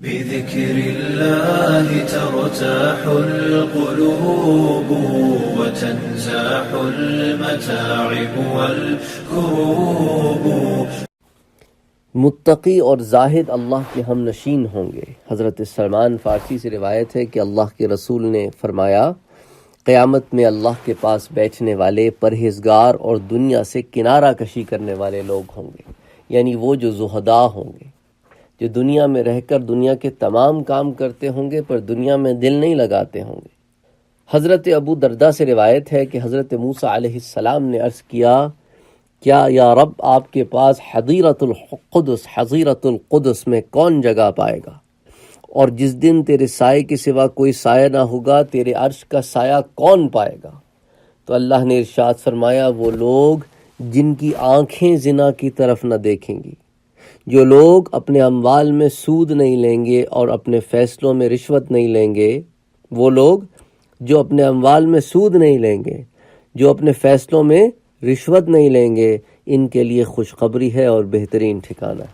بذكر الله ترتاح القلوب وتنزاح المتاعب والكروب. متقی اور زاہد اللہ کے ہم نشین ہوں گے. حضرت سلمان فارسی سے روایت ہے کہ اللہ کے رسول نے فرمایا قیامت میں اللہ کے پاس بیٹھنے والے پرہیزگار اور دنیا سے کنارہ کشی کرنے والے لوگ ہوں گے، یعنی وہ جو زہداء ہوں گے، جو دنیا میں رہ کر دنیا کے تمام کام کرتے ہوں گے پر دنیا میں دل نہیں لگاتے ہوں گے. حضرت ابو درداء سے روایت ہے کہ حضرت موسیٰ علیہ السلام نے عرض کیا کیا یا رب آپ کے پاس حضیرۃ القدس میں کون جگہ پائے گا، اور جس دن تیرے سائے کے سوا کوئی سایہ نہ ہوگا تیرے عرش کا سایہ کون پائے گا؟ تو اللہ نے ارشاد فرمایا وہ لوگ جن کی آنکھیں زنا کی طرف نہ دیکھیں گی، جو لوگ اپنے اموال میں سود نہیں لیں گے اور اپنے فیصلوں میں رشوت نہیں لیں گے، وہ لوگ جو اپنے اموال میں سود نہیں لیں گے، جو اپنے فیصلوں میں رشوت نہیں لیں گے، ان کے لیے خوشخبری ہے اور بہترین ٹھکانہ ہے.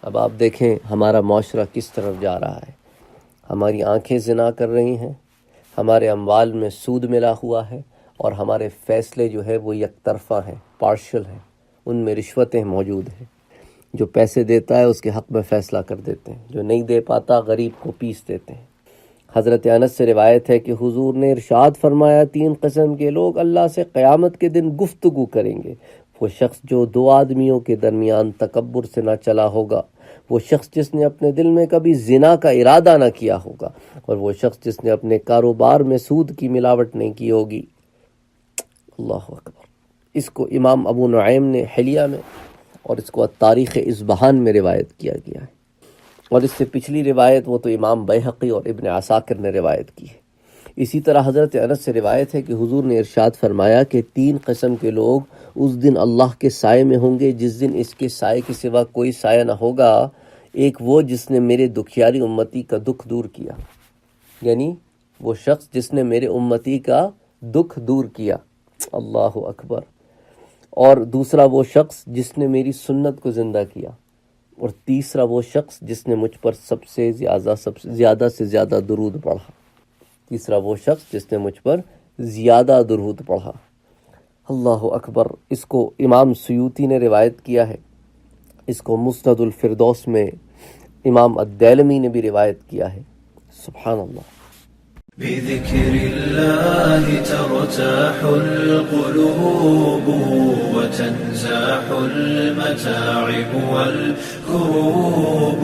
اب آپ دیکھیں ہمارا معاشرہ کس طرف جا رہا ہے. ہماری آنکھیں زنا کر رہی ہیں، ہمارے اموال میں سود ملا ہوا ہے، اور ہمارے فیصلے جو ہے وہ یک طرفہ ہیں، پارشل ہیں، ان میں رشوتیں موجود ہیں. جو پیسے دیتا ہے اس کے حق میں فیصلہ کر دیتے ہیں، جو نہیں دے پاتا غریب کو پیس دیتے ہیں. حضرت انس سے روایت ہے کہ حضور نے ارشاد فرمایا 3 قسم کے لوگ اللہ سے قیامت کے دن گفتگو کریں گے. وہ شخص جو 2 آدمیوں کے درمیان تکبر سے نہ چلا ہوگا، وہ شخص جس نے اپنے دل میں کبھی زنا کا ارادہ نہ کیا ہوگا، اور وہ شخص جس نے اپنے کاروبار میں سود کی ملاوٹ نہیں کی ہوگی. اللہ اکبر. اس کو امام ابو نعیم نے حلیہ میں اور اس کو تاریخ اصبہان میں روایت کیا گیا ہے. اور اس سے پچھلی روایت وہ تو امام بیہقی اور ابن عساکر نے روایت کی ہے. اسی طرح حضرت انس سے روایت ہے کہ حضور نے ارشاد فرمایا کہ 3 قسم کے لوگ اس دن اللہ کے سائے میں ہوں گے جس دن اس کے سائے کے سوا کوئی سایہ نہ ہوگا. ایک وہ جس نے میرے دکھیاری امتی کا دکھ دور کیا، یعنی وہ شخص جس نے میرے امتی کا دکھ دور کیا. اللہ اکبر. اور دوسرا وہ شخص جس نے میری سنت کو زندہ کیا، اور تیسرا وہ شخص جس نے مجھ پر سب سے زیادہ درود پڑھا. تیسرا وہ شخص جس نے مجھ پر زیادہ درود پڑھا. اللہ اکبر. اس کو امام سیوطی نے روایت کیا ہے. اس کو مسند الفردوس میں امام الدیلمی نے بھی روایت کیا ہے. سبحان اللہ. بذكر الله ترتاح القلوب وتنزاح المتاعب والكروب.